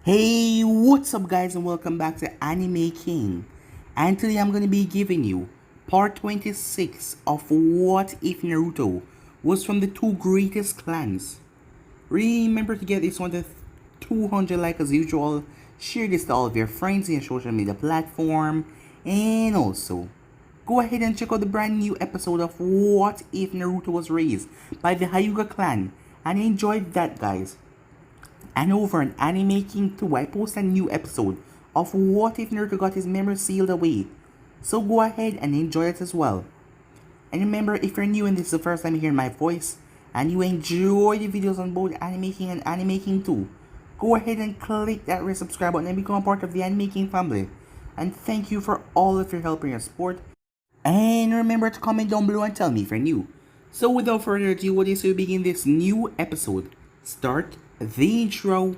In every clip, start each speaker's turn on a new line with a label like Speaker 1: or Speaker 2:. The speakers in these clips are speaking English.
Speaker 1: Hey, what's up guys and welcome back to Anime King. And today I'm going to be giving you part 26 of What If Naruto was from the two greatest clans. Remember to get this one to 200 likes as usual, share this to all of your friends in your social media platform, and also go ahead and check out the brand new episode of What If Naruto was raised by the Hyuga clan and enjoy that guys. And over on Anime King 2, I post a new episode of What If Naruto got his memory sealed away. So go ahead and enjoy it as well. And remember, if you're new and this is the first time hearing my voice, and you enjoy the videos on both Anime King and Anime King 2, go ahead and click that red subscribe button and become a part of the Anime King family. And thank you for all of your help and your support. And remember to comment down below and tell me if you're new. So without further ado, what is we begin this new episode? Start the intro.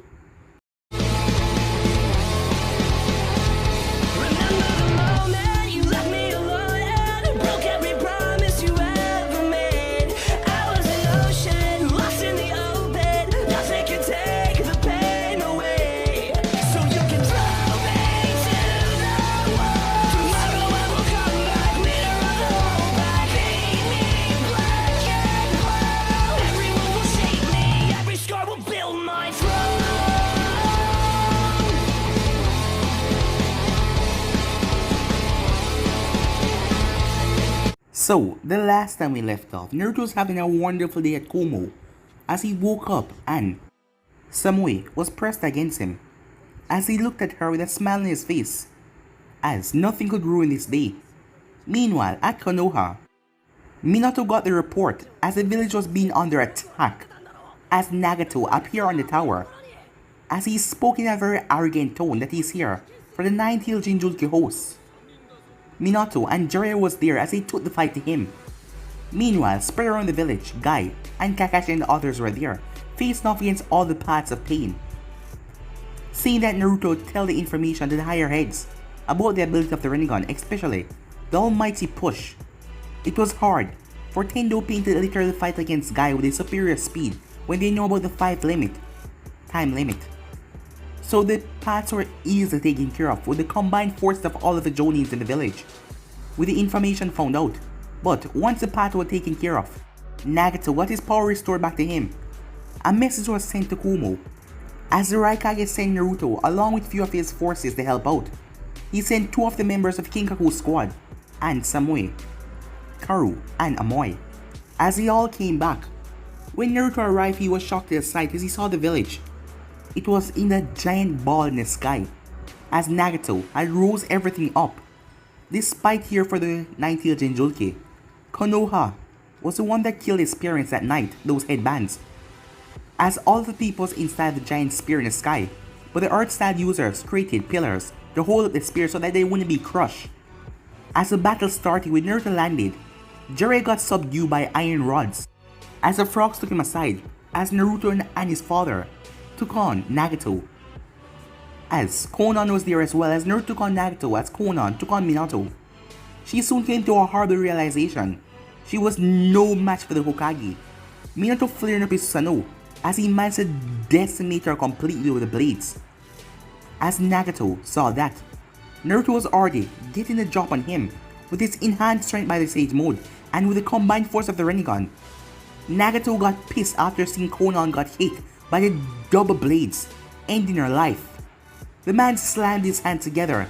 Speaker 1: So, the last time we left off, Naruto was having a wonderful day at Komo as he woke up and Samui was pressed against him as he looked at her with a smile on his face as nothing could ruin this day. Meanwhile, at Konoha, Minato got the report as the village was being under attack as Nagato appeared on the tower as he spoke in a very arrogant tone that he's here for the 9th Jinchuriki host. Minato and Jiraiya was there as they took the fight to him. Meanwhile, spread around the village, Guy and Kakashi and the others were there, facing off against all the paths of pain. Seeing that Naruto tell the information to the higher heads about the ability of the Rinnegan, especially the almighty push. It was hard for Tendo Pain to literally fight against Guy with a superior speed when they know about the time limit. So the paths were easily taken care of with the combined forces of all of the Jonins in the village, with the information found out. But once the path was taken care of, Nagato got his power restored back to him. A message was sent to Kumo, as the Raikage sent Naruto along with few of his forces to help out. He sent 2 of the members of Kinkaku's squad, and Samui, Karu, and Amoy, as they all came back. When Naruto arrived, he was shocked at the sight as he saw the village. It was in a giant ball in the sky, as Nagato had rose everything up. Despite here for the 9th Jinchuriki, Konoha was the one that killed his parents that night, those headbands. As all the peoples inside the giant spear in the sky, but the Earth-style users created pillars to hold up the spear so that they wouldn't be crushed. As the battle started with Naruto landed, Jiraiya got subdued by iron rods, as the frogs took him aside, as Naruto and his father took on Nagato. As Konan was there as well, as Naruto took on Nagato, as Konan took on Minato. She soon came to a horrible realization. She was no match for the Hokage. Minato flared up his Susanoo as he managed to decimate her completely with the blades. As Nagato saw that, Naruto was already getting the drop on him with his enhanced strength by the Sage Mode and with the combined force of the Rinnegan. Nagato got pissed after seeing Konan got hit by the double blades, ending her life. The man slammed his hands together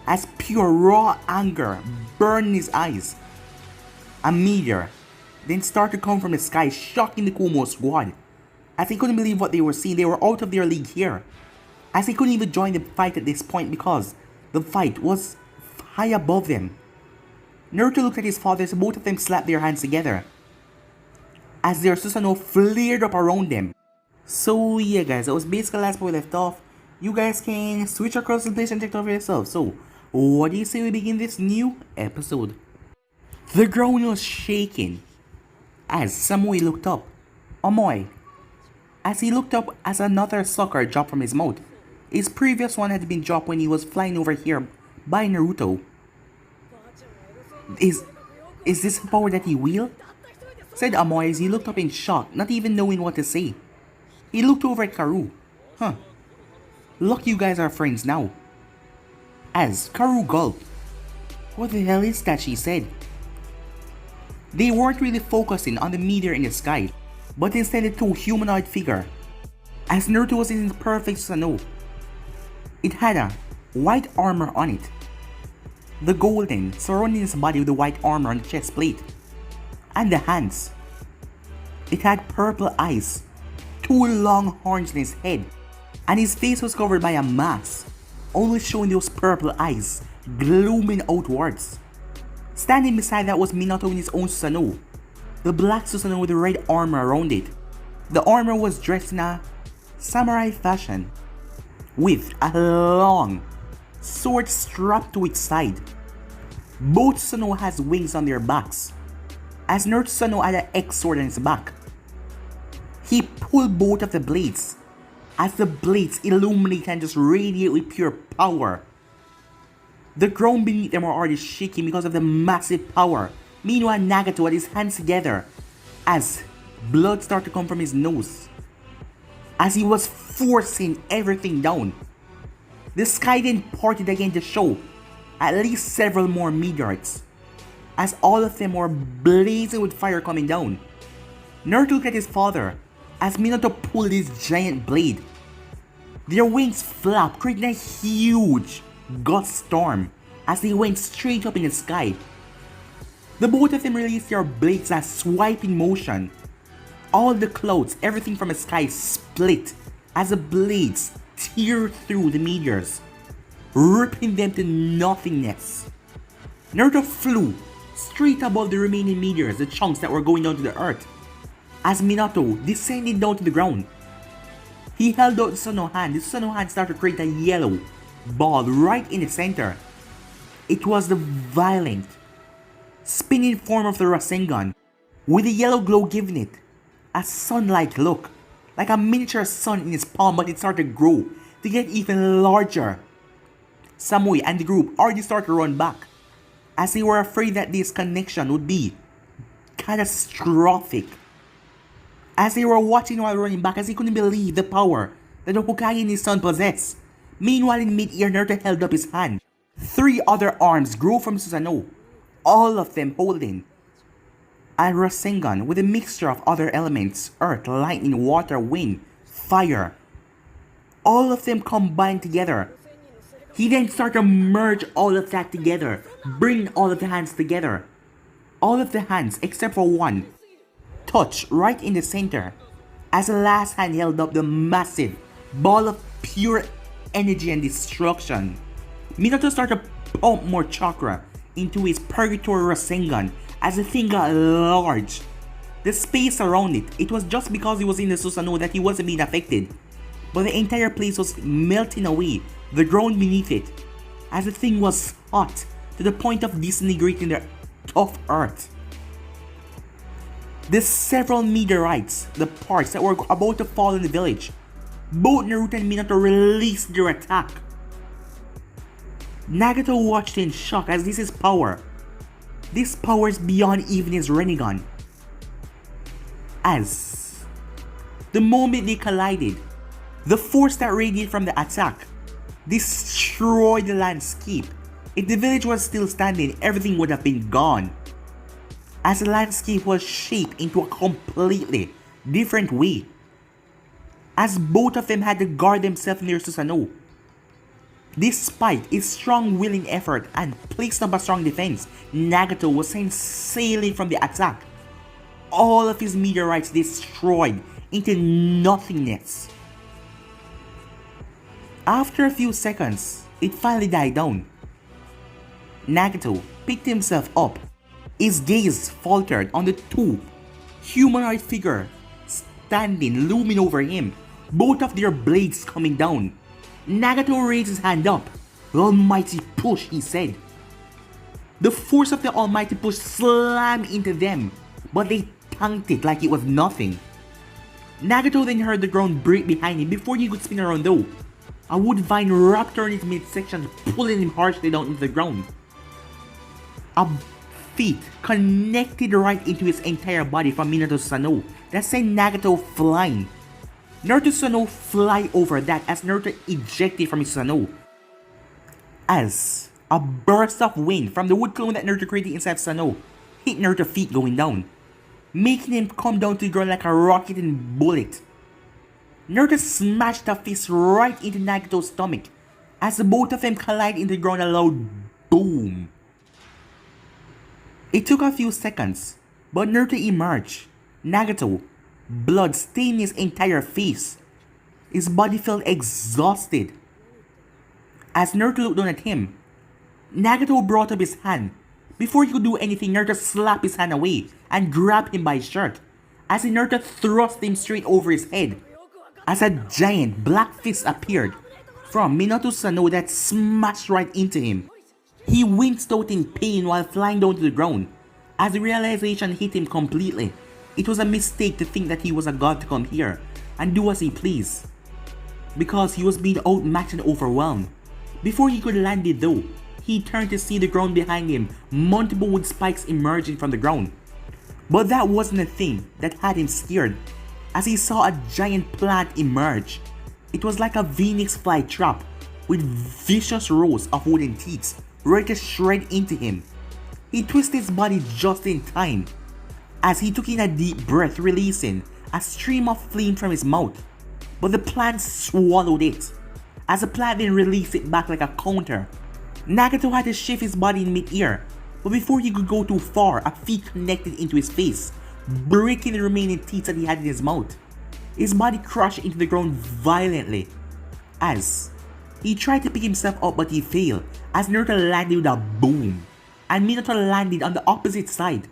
Speaker 1: as pure raw anger burned in his eyes. A meteor then started to come from the sky, shocking the Kumo squad. As they couldn't believe what they were seeing, they were out of their league here. As they couldn't even join the fight at this point because the fight was high above them. Naruto looked at his father as both of them slapped their hands together, as their Susanoo flared up around them. So yeah guys, that was basically the last part we left off. You guys can switch across the place and check it out for yourself. So, what do you say we begin this new episode? The ground was shaking as Samui looked up. Amoy, as he looked up as another sucker dropped from his mouth. His previous one had been dropped when he was flying over here by Naruto. Is this the power that he wields? Said Amoy as he looked up in shock, not even knowing what to say. He looked over at Karu. Lucky you guys are friends now. As Karu gulped. What the hell is that, she said. They weren't really focusing on the meteor in the sky, but instead the two humanoid figure. As Naruto was in perfect Susanoo. It had a white armor on it. The golden surrounding his body with the white armor on the chest plate. And the hands. It had purple eyes, two long horns in his head, and his face was covered by a mask, only showing those purple eyes glooming outwards. Standing beside that was Minato in his own Susanoo, the black Susanoo with the red armor around it. The armor was dressed in a samurai fashion, with a long sword strapped to its side. Both Susanoo has wings on their backs, as Naruto's Susanoo had an X sword on his back. He pulled both of the blades, as the blades illuminate and just radiate with pure power. The ground beneath them were already shaking because of the massive power. Meanwhile, Nagato had his hands together as blood started to come from his nose, as he was forcing everything down. The sky then parted again to show at least several more meteorites, as all of them were blazing with fire coming down. Naruto looked at his father as Minato pulled his giant blade. Their wings flapped, creating a huge gust storm as they went straight up in the sky. The both of them released their blades as swiping motion. All the clouds, everything from the sky split as the blades tear through the meteors, ripping them to nothingness. Naruto flew straight above the remaining meteors, the chunks that were going down to the earth, as Minato descended down to the ground. He held out the Susanoo hand. The Susanoo hand started to create a yellow ball right in the center. It was the violent, spinning form of the Rasengan, with the yellow glow giving it a sun-like look, like a miniature sun in his palm, but it started to grow to get even larger. Samui and the group already started to run back, as they were afraid that this connection would be catastrophic. As they were watching while running back, as he couldn't believe the power that the Hokage and his son possess. Meanwhile, in mid-air, Naruto held up his hand. 3 other arms grew from Susanoo, all of them holding a Rasengan with a mixture of other elements: earth, lightning, water, wind, fire. All of them combined together. He then started to merge all of that together, bring all of the hands together. All of the hands, except for one, touch right in the center, as the last hand held up the massive ball of pure energy and destruction. Minato started to pump more chakra into his Purgatory Rasengan as the thing got large. The space around it, it was just because he was in the Susanoo that he wasn't being affected, but the entire place was melting away, the ground beneath it, as the thing was hot to the point of disintegrating the tough earth. The several meteorites, the parts that were about to fall in the village, both Naruto and Minato released their attack. Nagato watched in shock, as this is power. This power is beyond even his Rinnegan. As the moment they collided, the force that radiated from the attack destroyed the landscape. If the village was still standing, everything would have been gone, as the landscape was shaped into a completely different way, as both of them had to guard themselves near Susanoo. Despite his strong willing effort and placing up a strong defense, Nagato was sent sailing from the attack, all of his meteorites destroyed into nothingness. After a few seconds, it finally died down. Nagato picked himself up. His gaze faltered on the 2 humanoid figures standing, looming over him, both of their blades coming down. Nagato raised his hand up. "Almighty push," he said. The force of the almighty push slammed into them, but they tanked it like it was nothing. Nagato then heard the ground break behind him. Before he could spin around though, a wood vine wrapped around his midsection, pulling him harshly down into the ground. A feet connected right into his entire body from Minato's Susanoo that sent Nagato flying. Naruto's Susanoo fly over that as Naruto ejected from his Susanoo. As a burst of wind from the wood clone that Naruto created inside Susanoo hit Naruto's feet going down, making him come down to the ground like a rocket and bullet. Naruto smashed a fist right into Nagato's stomach as the both of them collide into the ground a loud boom. It took a few seconds, but Naruto emerged. Nagato, blood stained his entire face. His body felt exhausted. As Naruto looked down at him, Nagato brought up his hand. Before he could do anything, Naruto slapped his hand away and grabbed him by his shirt, as Naruto thrust him straight over his head. As a giant black fist appeared from Minato's Susanoo that smashed right into him. He winced out in pain while flying down to the ground, as the realization hit him completely. It was a mistake to think that he was a god to come here and do as he pleased, because he was being outmatched and overwhelmed. Before he could land it though, he turned to see the ground behind him, multiple wood spikes emerging from the ground. But that wasn't the thing that had him scared, as he saw a giant plant emerge. It was like a phoenix fly trap with vicious rows of wooden teeth ready to shred into him. He twisted his body just in time as he took in a deep breath, releasing a stream of flame from his mouth. But the plant swallowed it, as the plant then released it back like a counter. Nagato had to shift his body in mid-air, but before he could go too far, a feet connected into his face, breaking the remaining teeth that he had in his mouth. His body crashed into the ground violently, as he tried to pick himself up but he failed, as Naruto landed with a boom, and Minato landed on the opposite side.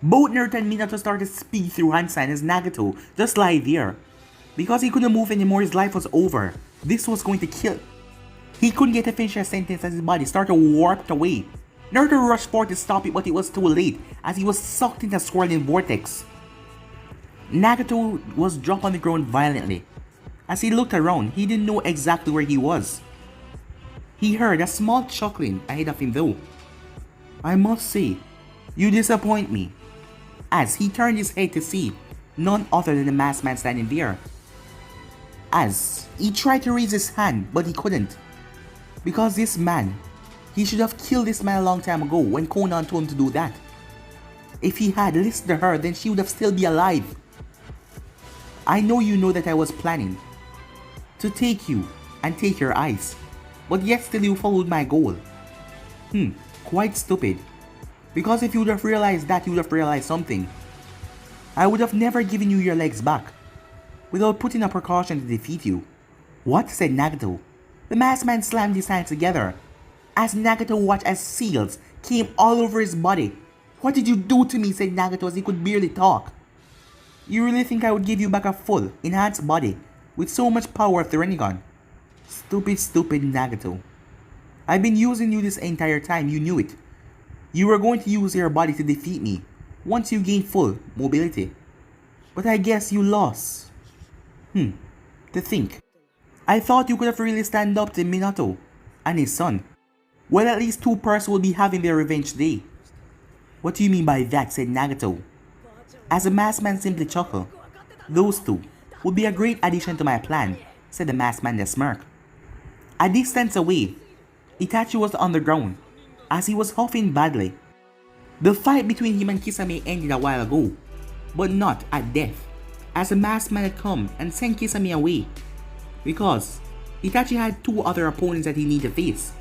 Speaker 1: Both Naruto and Minato started to speed through hand sign as Nagato just lie there. Because he couldn't move anymore, his life was over. This was going to kill. He couldn't get to finish a sentence as his body started to warp away. Naruto rushed forward to stop it, but it was too late as he was sucked into a swirling vortex. Nagato was dropped on the ground violently. As he looked around, he didn't know exactly where he was. He heard a small chuckling ahead of him though. "I must say, you disappoint me," as he turned his head to see none other than the masked man standing there. As he tried to raise his hand, but he couldn't. Because this man, he should have killed this man a long time ago when Konan told him to do that. If he had listened to her, then she would have still be alive. "I know you know that I was planning to take you and take your eyes, but yet still you followed my goal. Quite stupid. Because if you would have realized that, you would have realized something. I would have never given you your legs back without putting a precaution to defeat you." "What?" said Nagato. The masked man slammed his hands together as Nagato watched as seals came all over his body. "What did you do to me?" said Nagato as he could barely talk. "You really think I would give you back a full, enhanced body with so much power of the Rinnegan? Stupid Nagato. I've been using you this entire time, you knew it. You were going to use your body to defeat me once you gained full mobility. But I guess you lost. To think. I thought you could have really stand up to Minato and his son. Well, at least two persons will be having their revenge today." "What do you mean by that?" said Nagato. As the masked man simply chuckled. "Those two would be a great addition to my plan," said the masked man with a smirk. A distance away, Itachi was on the ground as he was huffing badly. The fight between him and Kisame ended a while ago, but not at death, as the masked man had come and sent Kisame away, because Itachi had two other opponents that he needed to face.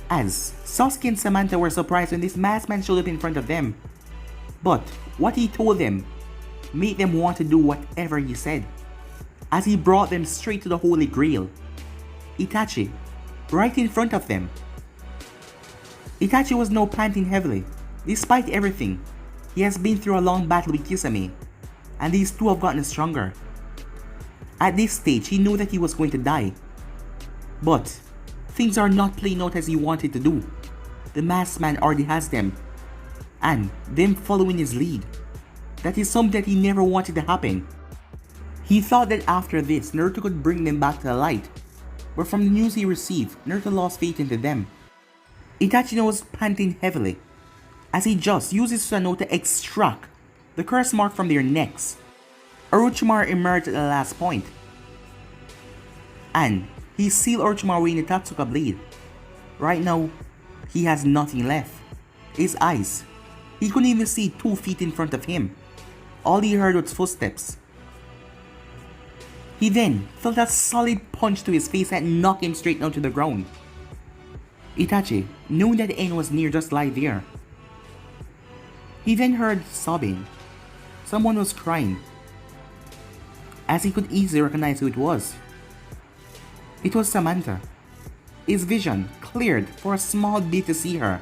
Speaker 1: As Sasuke and Samantha were surprised when this masked man showed up in front of them, but what he told them made them want to do whatever he said, as he brought them straight to the Holy Grail. Itachi, right in front of them. Itachi was now panting heavily. Despite everything, he has been through a long battle with Kisame, and these two have gotten stronger. At this stage, he knew that he was going to die. But things are not playing out as he wanted to do. The masked man already has them, and them following his lead. That is something that he never wanted to happen. He thought that after this, Naruto could bring them back to the light, but from the news he received, Naruto lost faith into them. Itachi was panting heavily, as he just used his Susanoo to extract the curse mark from their necks. Orochimaru emerged at the last point, and he sealed Orochimaru in the Tatsuka blade. Right now, he has nothing left. His eyes. He couldn't even see 2 feet in front of him. All he heard was footsteps. He then felt a solid punch to his face that knocked him straight down to the ground. Itachi, knowing that the end was near, just lay there. He then heard sobbing. Someone was crying, as he could easily recognize who it was. It was Samantha. His vision cleared for a small bit to see her,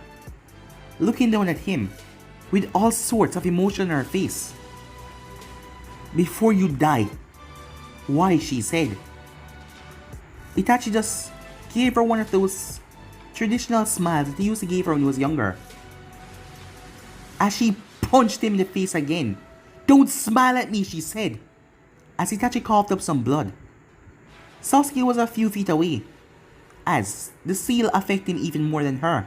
Speaker 1: looking down at him with all sorts of emotion on her face. "Before you die." "Why?" she said. Itachi just gave her one of those traditional smiles that he used to give her when he was younger, as she punched him in the face again. "Don't smile at me," she said, as Itachi coughed up some blood. Sasuke was a few feet away, as the seal affected him even more than her.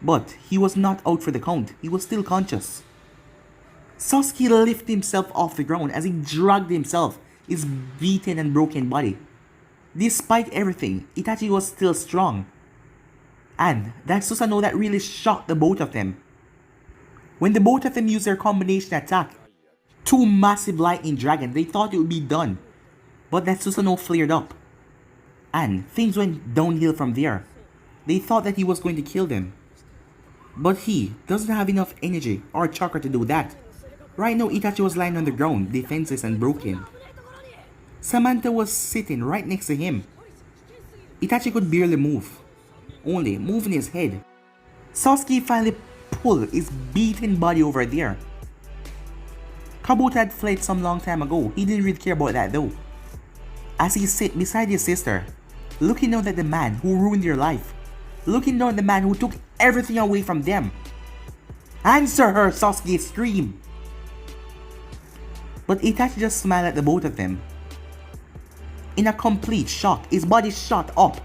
Speaker 1: But he was not out for the count, he was still conscious. Sasuke lifted himself off the ground as he dragged himself, his beaten and broken body. Despite everything, Itachi was still strong. And that Susanoo that really shocked the both of them. When the both of them used their combination attack, 2 massive lightning dragons, they thought it would be done. But that Susanoo flared up, and things went downhill from there. They thought that he was going to kill them, but he doesn't have enough energy or chakra to do that. Right now, Itachi was lying on the ground, defenseless and broken. Samantha was sitting right next to him. Itachi could barely move, only moving his head. Sasuke finally pulled his beaten body over there. Kabuto had fled some long time ago, he didn't really care about that though. As he sat beside his sister, looking down at the man who ruined their life, looking down at the man who took everything away from them. "Answer her!" Sasuke screamed. But Itachi just smiled at the both of them. In a complete shock, his body shot up,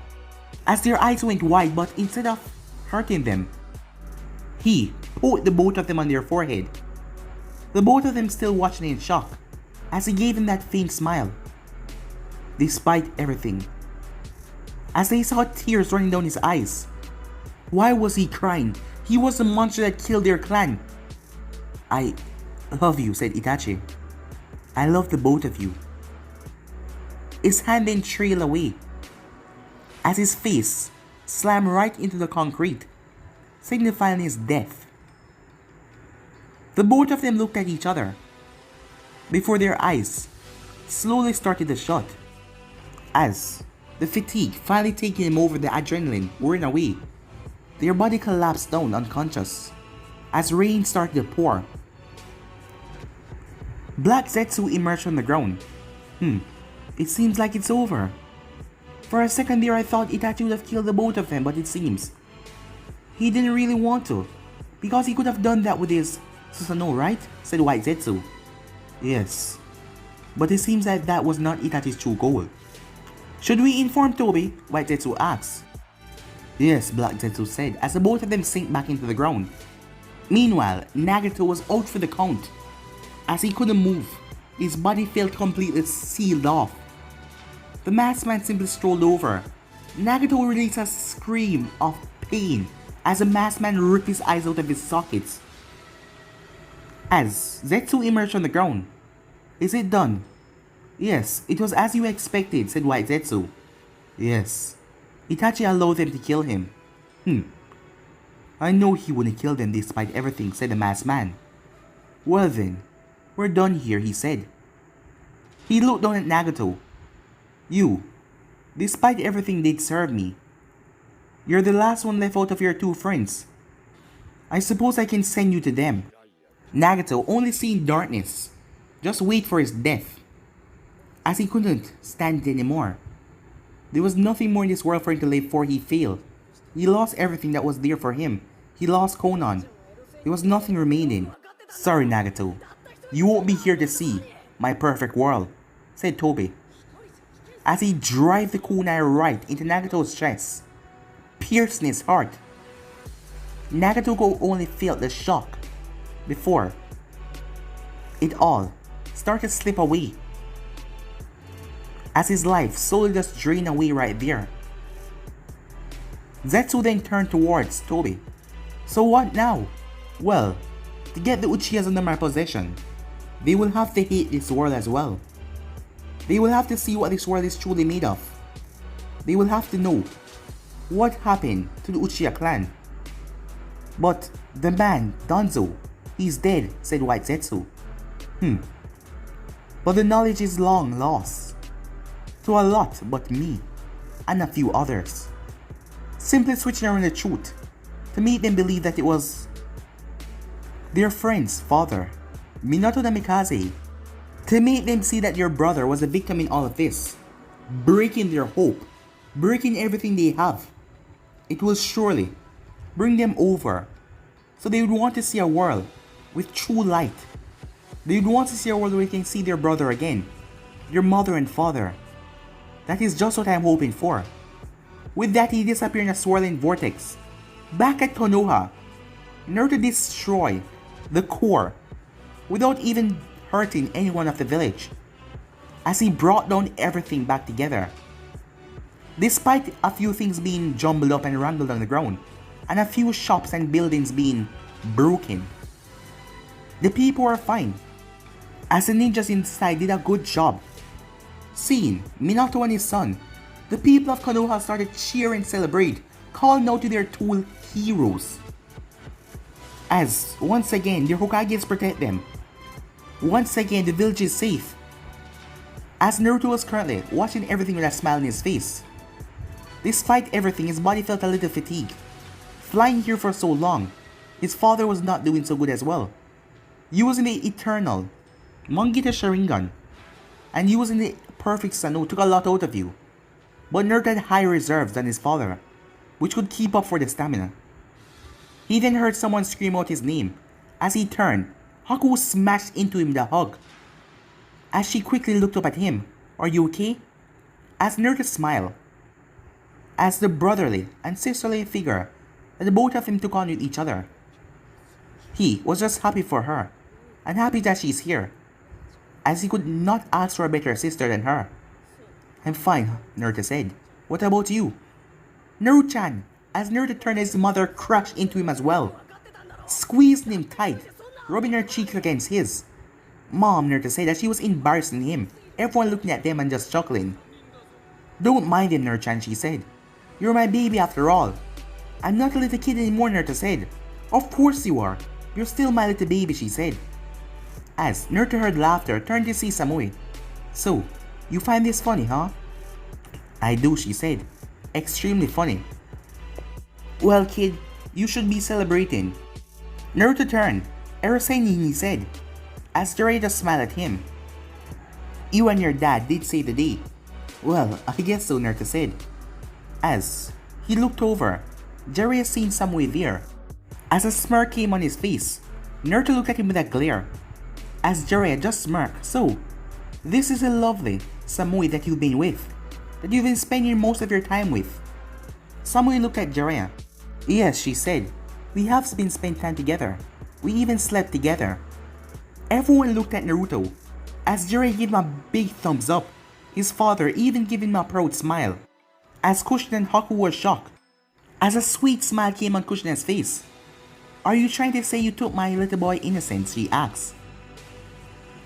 Speaker 1: as their eyes went wide, but instead of hurting them, he poked the both of them on their forehead. The both of them still watching in shock, as he gave him that faint smile. Despite everything, as they saw tears running down his eyes. Why was he crying? He was the monster that killed their clan. "I love you," said Itachi. "I love the both of you." His hand then trailed away, as his face slammed right into the concrete, signifying his death. The both of them looked at each other, before their eyes slowly started to shut, as the fatigue finally taking him over, the adrenaline wearing away. Their body collapsed down unconscious, as rain started to pour. Black Zetsu emerged from the ground. It seems like it's over. For a second there I thought Itachi would have killed the both of them, but it seems he didn't really want to, because he could have done that with his Susanoo, right? Said White Zetsu. "Yes, but it seems that that was not Itachi's true goal." "Should we inform Tobi?" White Zetsu asked. "Yes," Black Zetsu said, as the both of them sank back into the ground. Meanwhile, Nagato was out for the count, as he couldn't move. His body felt completely sealed off. The masked man simply strolled over. Nagato released a scream of pain as the masked man ripped his eyes out of his sockets. As Zetsu emerged from the ground. "Is it done?" "Yes, it was as you expected," said White Zetsu. "Yes, Itachi allowed them to kill him." "I know he wouldn't kill them despite everything," said the masked man. "Well then, we're done here," he said. He looked down at Nagato. "You, despite everything, they'd serve me. You're the last one left out of your 2 friends. I suppose I can send you to them." Nagato, only seeing darkness, just wait for his death, as he couldn't stand it anymore. There was nothing more in this world for him to live for. He failed. He lost everything that was there for him. He lost Konan. There was nothing remaining. "Sorry, Nagato. You won't be here to see my perfect world," said Tobi, as he drove the kunai right into Nagato's chest, piercing his heart. Nagato only felt the shock before it all started to slip away, as his life slowly just drained away right there. Zetsu then turned towards Tobi. So what now? Well, to get the Uchihas under my possession, they will have to hate this world as well. They will have to see what this world is truly made of. They will have to know what happened to the Uchiha clan. But the man, Danzo, he's dead, said White Zetsu. But the knowledge is long lost. To a lot but me, and a few others. Simply switching around the truth, to make them believe that it was their friend's father, Minato Namikaze. To make them see that your brother was a victim in all of this, breaking their hope, breaking everything they have. It will surely bring them over, so they would want to see a world with true light. They would want to see a world where they can see their brother again, their mother and father. That is just what I'm hoping for. With that, he disappeared in a swirling vortex. Back at Konoha, Naruto destroyed the core without even hurting anyone of the village, as he brought down everything back together. Despite a few things being jumbled up and wrangled on the ground, and a few shops and buildings being broken, the people were fine, as the ninjas inside did a good job. Seeing Minato and his son, the people of Konoha started cheer and celebrate, calling out to their two heroes, as once again their Hokages protect them. Once again the village is safe, as Naruto was currently watching everything with a smile on his face. Despite everything, his body felt a little fatigued. Flying here for so long, his father was not doing so good as well. Using the eternal Mangita Sharingan and using the perfect Sano took a lot out of you. But Naruto had higher reserves than his father, which could keep up for the stamina. He then heard someone scream out his name. As he turned, Haku smashed into him with a hug. As she quickly looked up at him, "Are you okay?" As Naruto smiled, as the brotherly and sisterly figure that the both of them took on with each other. He was just happy for her, and happy that she's here, as he could not ask for a better sister than her. "I'm fine," Naruto said. "What about you?" "Naruto-chan," as Naruto turned, his mother crashed into him as well, squeezing him tight, rubbing her cheek against his. "Mom," Naruto said as she was embarrassing him, everyone looking at them and just chuckling. "Don't mind him, Naruto-chan," she said. "You're my baby after all." "I'm not a little kid anymore," Naruto said. "Of course you are. You're still my little baby," she said. As Naruto heard laughter, turned to see Samui. "So, you find this funny, huh?" "I do," she said. "Extremely funny." "Well, kid, you should be celebrating." Naruto turned. "Eroseni," he said, as Jiraiya smiled at him. "You and your dad did save the day." "Well, I guess so," Naruto said. As he looked over, Jiraiya seen Samui there. As a smirk came on his face, Naruto looked at him with a glare. As Jiraiya just smirked. "So, this is a lovely Samui that you've been with, that you've been spending most of your time with." Samui looked at Jiraiya. "Yes," she said. "We have been spending time together. We even slept together." Everyone looked at Naruto, as Jiraiya gave him a big thumbs up, his father even giving him a proud smile. As Kushina and Haku were shocked, as a sweet smile came on Kushina's face. "Are you trying to say you took my little boy innocence?" she asked.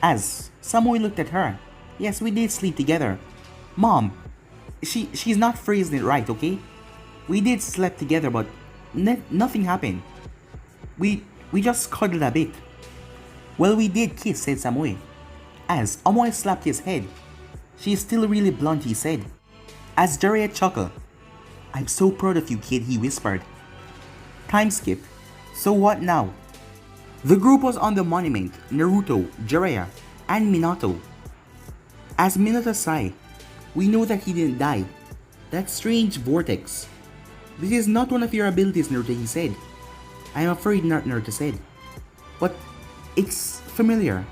Speaker 1: As Samui looked at her. "Yes, we did sleep together." "Mom, she's not phrasing it right, okay? We did sleep together, but nothing happened. We just cuddled a bit." "Well, we did kiss," said Samui. As Amoy slapped his head. "She's still really blunt," he said. As Jiraiya chuckled. "I'm so proud of you, kid," he whispered. Time skip. So what now? The group was on the monument, Naruto, Jiraiya, and Minato. As Minato sighed, "We know that he didn't die. That strange vortex. This is not one of your abilities, Naruto," he said. "I'm afraid not," Naruto said. "But it's familiar.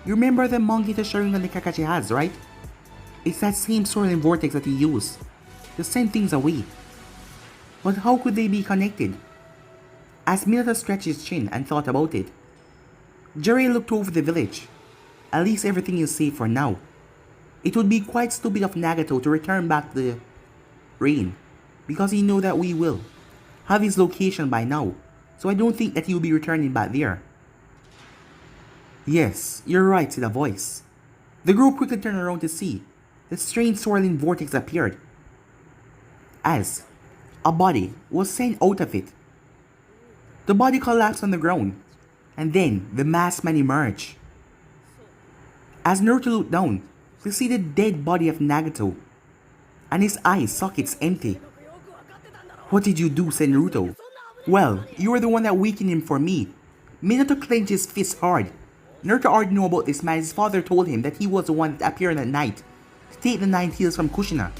Speaker 1: You remember the Mangita Sharingan that Kakashi has, right? It's that same swirling vortex that he used to send things away. But how could they be connected?" As Minato stretched his chin and thought about it, Jiraiya looked over the village. At least everything is safe for now. It would be quite stupid of Nagato to return back to the rain, because he knows that we will have his location by now, so I don't think that he will be returning back there. Yes, you're right, said a voice. The group quickly turned around to see the strange swirling vortex appeared, as a body was sent out of it. The body collapsed on the ground, and then the masked man emerged. As Naruto looked down to see the dead body of Nagato, and his eye sockets empty. What did you do? Said Naruto. Well, you were the one that weakened him for me. Minato clenched his fist hard. Naruto already knew about this man. His father told him that he was the one that appeared at night to take the 9 heals from Kushina,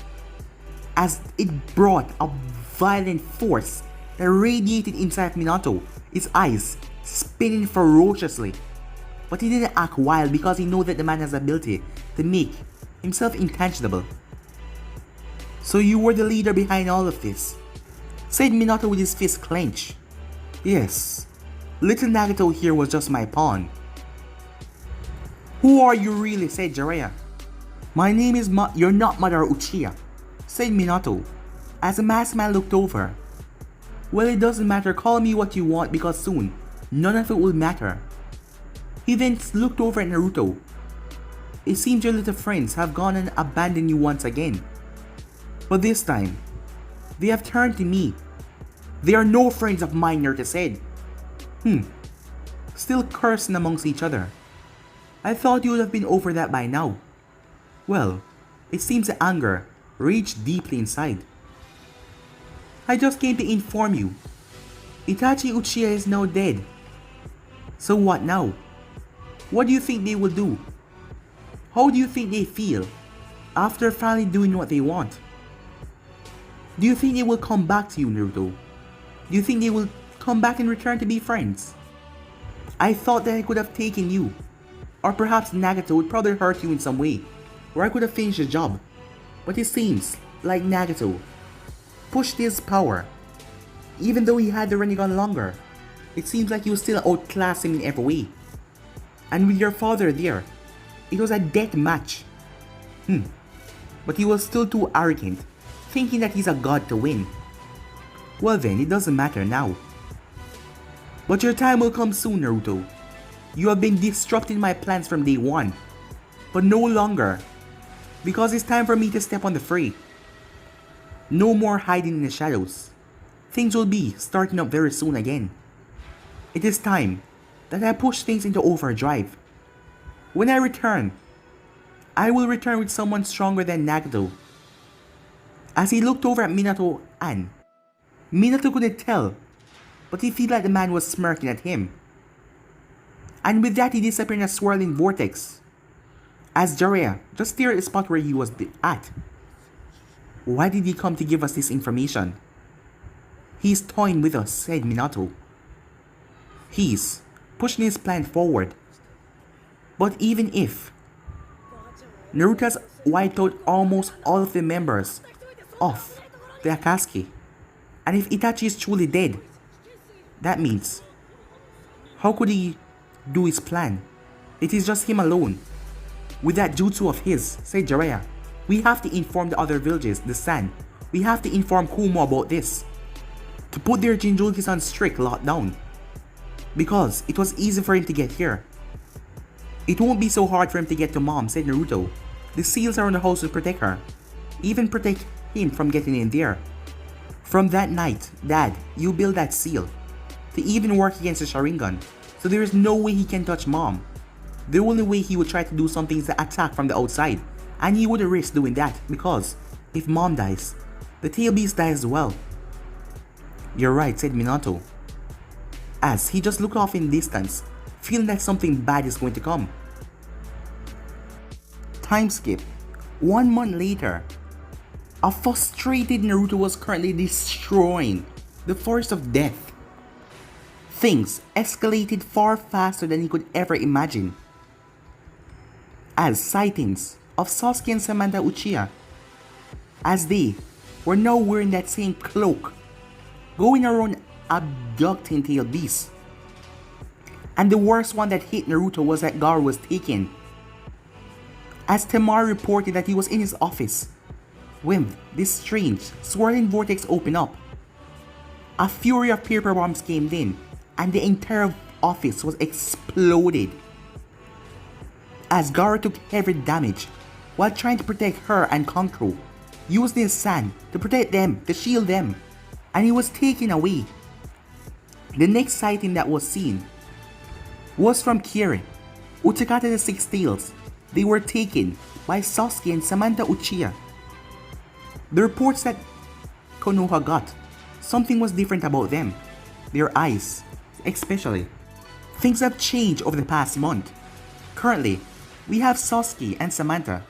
Speaker 1: as it brought a violent force that radiated inside Minato, his eyes spinning ferociously. But he didn't act wild because he knew that the man has the ability to make himself intangible. So you were the leader behind all of this, said Minato with his fist clenched. Yes, little Nagato here was just my pawn. Who are you really? Said Jiraiya. My name is You're not Madara Uchiha, said Minato, as the masked man looked over. Well, it doesn't matter, call me what you want because soon, none of it will matter. He then looked over at Naruto. It seems your little friends have gone and abandoned you once again. But this time, they have turned to me. They are no friends of mine, Naruto said. Still cursing amongst each other. I thought you would have been over that by now. Well, it seems the anger raged deeply inside. I just came to inform you. Itachi Uchiha is now dead. So what now? What do you think they will do? How do you think they feel after finally doing what they want? Do you think they will come back to you, Naruto? Do you think they will come back and return to be friends? I thought that I could have taken you. Or perhaps Nagato would probably hurt you in some way, where I could have finished the job. But it seems like Nagato pushed his power. Even though he had the Rinnegan longer, it seems like he was still outclassed him in every way. And with your father there, it was a death match. But he was still too arrogant, thinking that he's a god to win. Well then, it doesn't matter now. But your time will come soon, Naruto. You have been disrupting my plans from day one, but no longer, because it's time for me to step on the fray. No more hiding in the shadows. Things will be starting up very soon again. It is time that I push things into overdrive. When I return, I will return with someone stronger than Nagato. As he looked over at Minato and Minato couldn't tell, but he felt like the man was smirking at him. And with that he disappeared in a swirling vortex, as Jiraiya just stared at the spot where he was at. Why did he come to give us this information? He's toying with us, said Minato. He's pushing his plan forward. But even if Naruto has wiped out almost all of the members of the Akatsuki, and if Itachi is truly dead, that means, how could he do his plan? It is just him alone. With that jutsu of his, said Jiraiya, we have to inform the other villages, the Sand. We have to inform Kumo about this, to put their Jinchurikis on strict lockdown. Because it was easy for him to get here. It won't be so hard for him to get to Mom, said Naruto. The seals are on the house to protect her. Even protect him from getting in there. From that night, Dad, you build that seal to even work against the Sharingan. So there is no way he can touch Mom. The only way he would try to do something is to attack from the outside. And he wouldn't risk doing that because if Mom dies, the tail beast dies as well. You're right, said Minato, as he just looked off in the distance, feeling like something bad is going to come. Time skip. 1 month later, a frustrated Naruto was currently destroying the Forest of Death. Things escalated far faster than he could ever imagine, as sightings of Sasuke and Samantha Uchiha, as they were now wearing that same cloak, going around abducting tail beasts. And the worst one that hit Naruto was that Gaara was taken as Temari reported that he was in his office when this strange swirling vortex opened up. A fury of paper bombs came in and the entire office was exploded. As Gara took heavy damage while trying to protect her and Kankuro, using his sand to protect them, to shield them, and he was taken away. The next sighting that was seen was from Kiri, Uchiha the Six Tails. They were taken by Sasuke and Samantha Uchiha. The reports that Konoha got, something was different about them, their eyes especially. Things have changed over the past month. Currently, we have Sasuke and Samantha.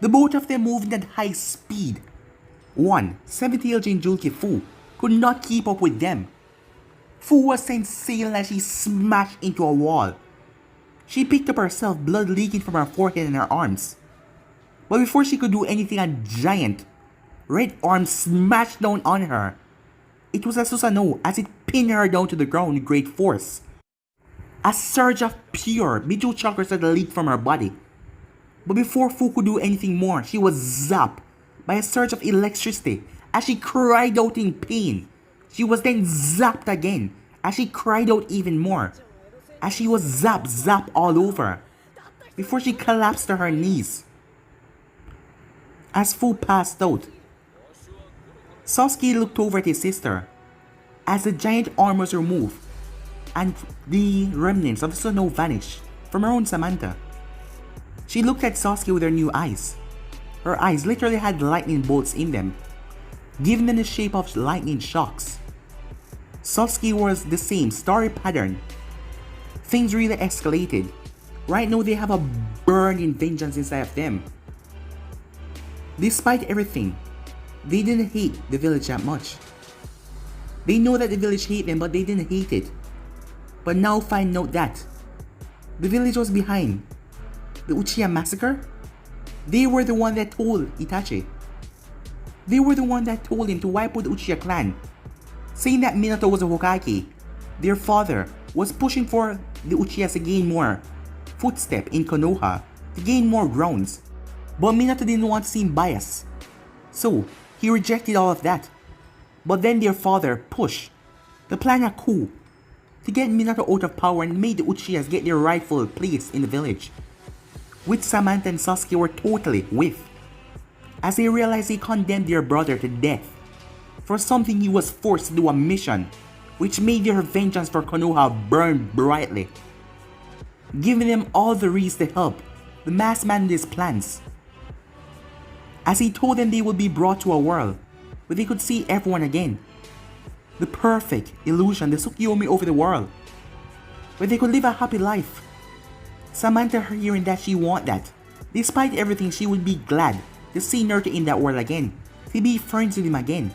Speaker 1: The both of them moving at high speed. 70-year-old Jinchuriki Fu could not keep up with them. Fu was sent sailing as she smashed into a wall. She picked up herself, blood leaking from her forehead and her arms. But before she could do anything, a giant red arm smashed down on her. It was a Susanoo as it pinned her down to the ground with great force. A surge of pure Biju chakra started to leak from her body. But before Fu could do anything more, she was zapped by a surge of electricity as she cried out in pain. She was then zapped again as she cried out even more, as she was zapped all over, before she collapsed to her knees. As Fu passed out, Sasuke looked over at his sister as the giant arm was removed and the remnants of the Susanoo vanished from her own Samantha. She looked at Sasuke with her new eyes. Her eyes literally had lightning bolts in them, giving them the shape of lightning shocks. Sasuke was the same starry pattern. Things really escalated. Right now they have a burning vengeance inside of them. Despite everything, they didn't hate the village that much. They know that the village hate them, but they didn't hate it. But now find out that the village was behind the Uchiha massacre. They were the one that told Itachi. They were the one that told him to wipe out the Uchiha clan, saying that Minato was a Hokage. Their father was pushing for the Uchihas to gain more footstep in Konoha, to gain more grounds. But Minato didn't want to seem biased, so he rejected all of that. But then their father pushed to plan a coup to get Minato out of power and made the Uchihas get their rightful place in the village, which Samantha and Sasuke were totally with, as they realized they condemned their brother to death for something he was forced to do, a mission which made their vengeance for Konoha burn brightly, giving them all the reason to help the masked man in his plans, as he told them they would be brought to a world where they could see everyone again, the perfect illusion, the Tsukiyomi over the world, where they could live a happy life. Samantha hearing that she want that. Despite everything, she would be glad to see Naruto in that world again, to be friends with him again.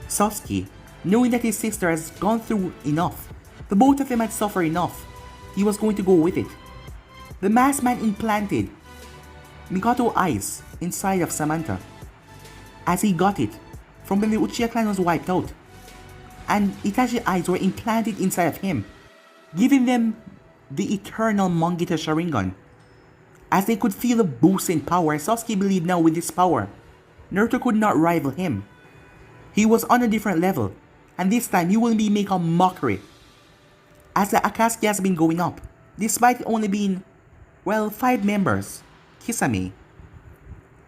Speaker 1: Sasuke, knowing that his sister has gone through enough, the both of them had suffered enough, he was going to go with it. The masked man implanted Mikoto eyes inside of Samantha, as he got it from when the Uchiha clan was wiped out, and Itachi eyes were implanted inside of him, giving them the eternal Mangita Sharingan, as they could feel a boost in power. Sasuke believed now with this power, Naruto could not rival him. He was on a different level, and this time he will be making a mockery, as the Akatsuki has been going up, despite only being, 5 members: Kisame,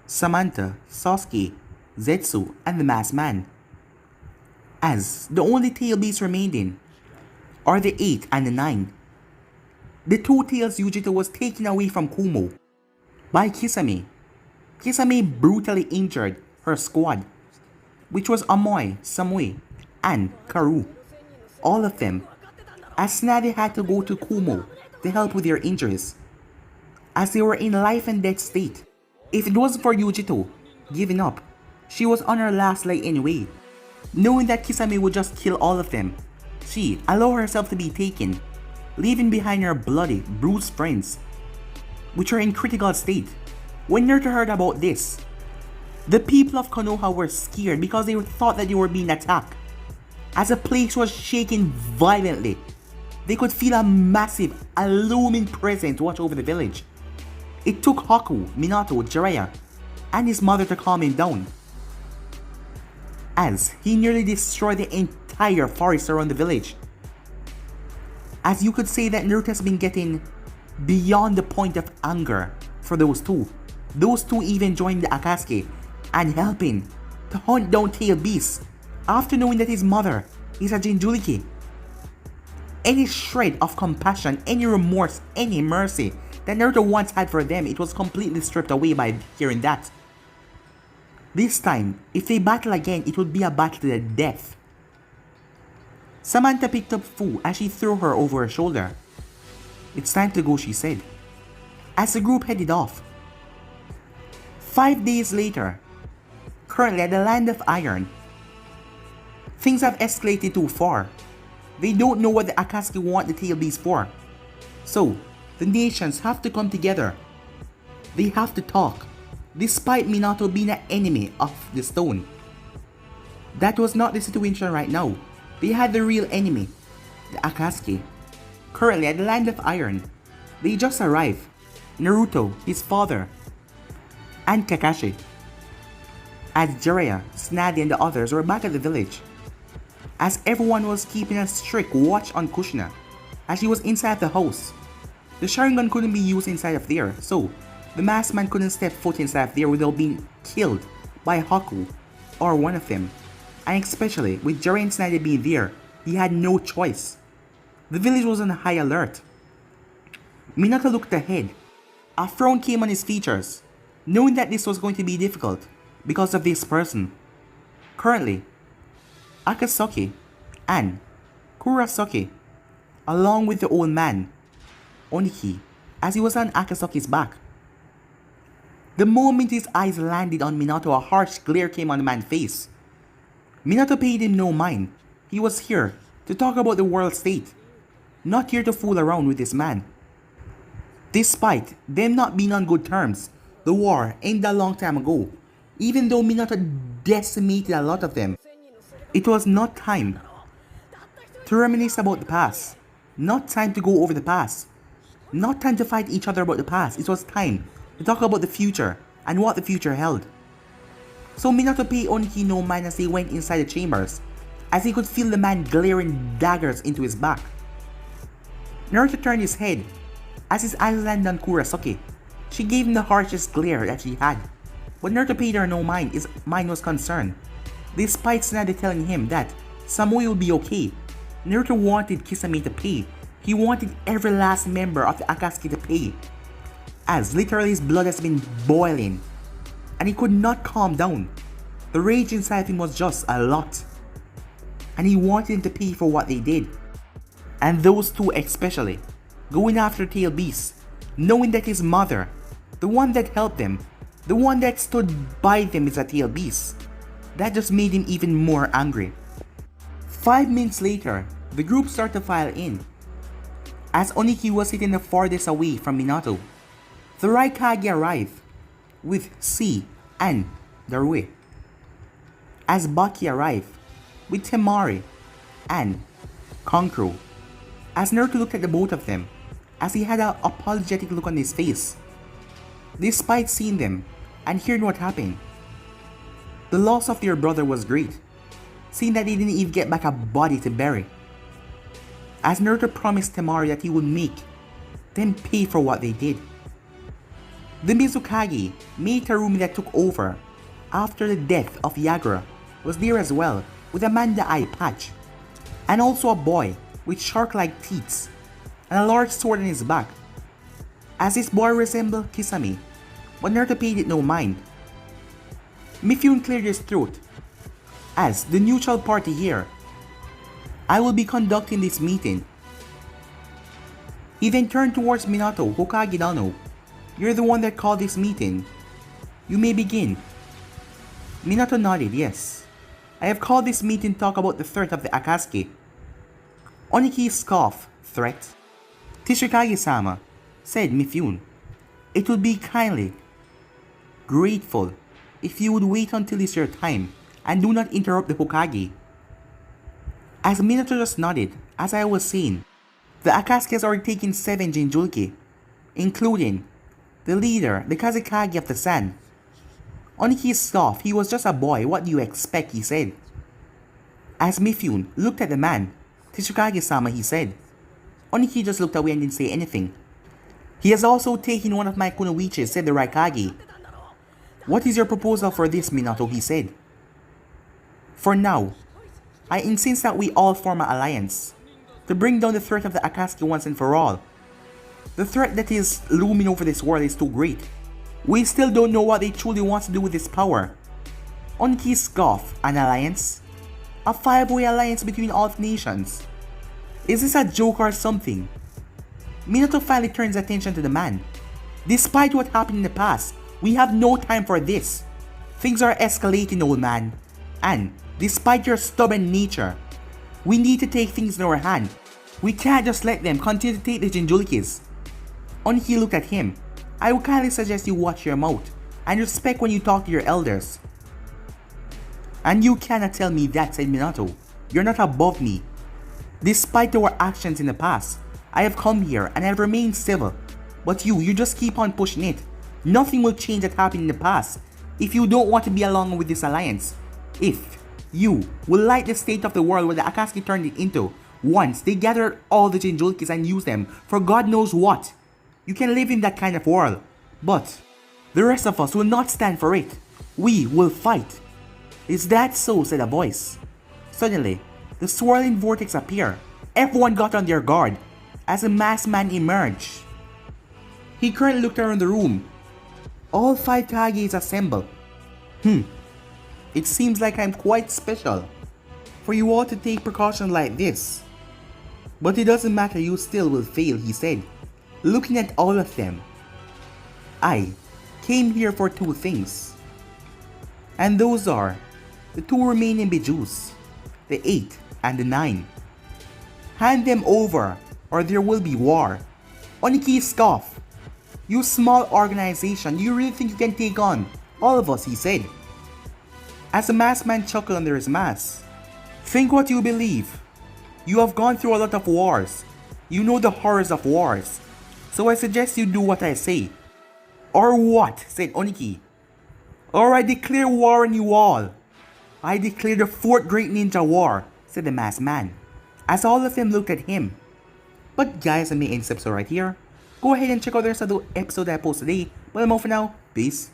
Speaker 1: Samantha, Sasuke, Zetsu, and the masked man. As the only tail beasts remaining are the 8 and the 9. The 2 tails Yujito was taken away from Kumo by Kisame. Kisame brutally injured her squad, which was Amoy, Samui, and Karu. All of them, as Tsunade had to go to Kumo to help with their injuries, as they were in life and death state. If it wasn't for Yujito giving up, she was on her last leg anyway. Knowing that Kisame would just kill all of them, she allowed herself to be taken, leaving behind her bloody, bruised friends, which were in critical state. When Naruto heard about this, the people of Konoha were scared because they thought that they were being attacked, as the place was shaking violently. They could feel a massive, a looming presence watch over the village. It took Haku, Minato, Jiraiya, and his mother to calm him down, as he nearly destroyed the entire forest around the village. As you could say that Naruto has been getting beyond the point of anger for those two. Those two even joined the Akatsuki and helping to hunt down tail beasts after knowing that his mother is a Jinchuriki. Any shred of compassion, any remorse, any mercy that Naruto once had for them, it was completely stripped away by hearing that. This time, if they battle again, it would be a battle to the death. Samantha picked up Fu as she threw her over her shoulder. "It's time to go," she said, as the group headed off. 5 days later, currently at the Land of Iron, things have escalated too far. They don't know what the Akatsuki want the tail beast for. So, the nations have to come together. They have to talk, despite Minato being an enemy of the stone. That was not the situation right now. They had the real enemy, the Akatsuki. Currently at the Land of Iron, they just arrived. Naruto, his father, and Kakashi, as Jiraiya, Tsunade, and the others were back at the village, as everyone was keeping a strict watch on Kushina, as she was inside the house. The Sharingan couldn't be used inside of there, so the masked man couldn't step foot inside of there without being killed by Haku or one of them. And especially with Jiraiya and Tsunade being there, he had no choice. The village was on high alert. Minato looked ahead. A frown came on his features, knowing that this was going to be difficult because of this person. Currently, Akatsuki and Kurosaki, along with the old man, Oniki, as he was on Akatsuki's back. The moment his eyes landed on Minato, a harsh glare came on the man's face. Minato paid him no mind. He was here to talk about the world state, not here to fool around with this man. Despite them not being on good terms, the war ended a long time ago. Even though Minato decimated a lot of them, it was not time to reminisce about the past. Not time to go over the past. Not time to fight each other about the past. It was time to talk about the future and what the future held. So Minato paid Oniki no mind as they went inside the chambers, as he could feel the man glaring daggers into his back. Naruto turned his head as his eyes landed on Kurosaki. She gave him the harshest glare that she had, but Naruto paid her no mind. His mind was concerned. Despite Tsunade telling him that Samui will be okay, Naruto wanted Kisame to pay. He wanted every last member of the Akatsuki to pay, as literally his blood has been boiling, and he could not calm down. The rage inside him was just a lot, and he wanted him to pay for what they did. And those two especially, going after Tail Beast, knowing that his mother, the one that helped them, the one that stood by them, is a Tail Beast. That just made him even more angry. 5 minutes later, the group started to file in, as Oniki was sitting the farthest away from Minato. The Raikage arrived, with C and Darue, as Baki arrived, with Temari and Kankuro, as Naruto looked at the both of them, as he had an apologetic look on his face. Despite seeing them and hearing what happened, the loss of their brother was great, seeing that they didn't even get back a body to bury. As Naruto promised Temari that he would make them pay for what they did. The Mizukage, Mei Tarumi, that took over after the death of Yagura, was there as well, with a Manda eye patch, and also a boy with shark-like teeth and a large sword on his back, as this boy resembled Kisame, but Naruto paid it no mind. Mifune cleared his throat, as the neutral party here, I will be conducting this meeting. He then turned towards Minato. Hokage Dano, you're the one that called this meeting. You may begin. Minato nodded, yes. I have called this meeting to talk about the threat of the Akatsuki. Oniki scoffed. Threat? Tishikage-sama, said Mifune. It would be kindly grateful if you would wait until it's your time and do not interrupt the Hokage. As Minato just nodded, as I was saying, the Akatsuki has already taken 7 Jinchuriki, including The leader, the Kazekage of the Sun. Oniki scoffed. He was just a boy, what do you expect, he said. As Mifune looked at the man, Tsuchikage-sama, he said. Oniki just looked away and didn't say anything. He has also taken one of my kunoichis, said the Raikage. What is your proposal for this, Minato, he said. For now, I insist that we all form an alliance to bring down the threat of the Akatsuki once and for all. The threat that is looming over this world is too great. We still don't know what they truly want to do with this power. Oniki scoffed. An alliance? A five-way alliance between all nations? Is this a joke or something? Minato finally turns attention to the man. Despite what happened in the past, we have no time for this. Things are escalating, old man. And, despite your stubborn nature, we need to take things in our hand. We can't just let them continue to take the Jinchurikis. Oniki looked at him. I would kindly suggest you watch your mouth and respect when you talk to your elders. And you cannot tell me that, said Minato. You're not above me. Despite our actions in the past, I have come here and I have remained civil. But you just keep on pushing it. Nothing will change that happened in the past if you don't want to be along with this alliance. If you will light the state of the world where the Akatsuki turned it into, once they gather all the Jinchurikis and use them for God knows what. You can live in that kind of world, but the rest of us will not stand for it. We will fight. Is that so? Said a voice. Suddenly, the swirling vortex appeared. Everyone got on their guard as a masked man emerged. He currently looked around the room. All 5 Kages assembled. It seems like I'm quite special for you all to take precautions like this. But it doesn't matter, you still will fail, he said, looking at all of them. I came here for 2 things. And those are the 2 remaining Bijus, the 8 and the 9. Hand them over or there will be war. Oniki scoffed. You small organization, do you really think you can take on all of us, he said. As the masked man chuckled under his mask. Think what you believe. You have gone through a lot of wars. You know the horrors of wars. So I suggest you do what I say. Or what? Said Oniki. Or I declare war on you all. I declare the 4th Great Ninja War, said the masked man, as all of them looked at him. But guys, I may end this episode right here. Go ahead and check out the rest of the episode that I posted today. But I'm out for now. Peace.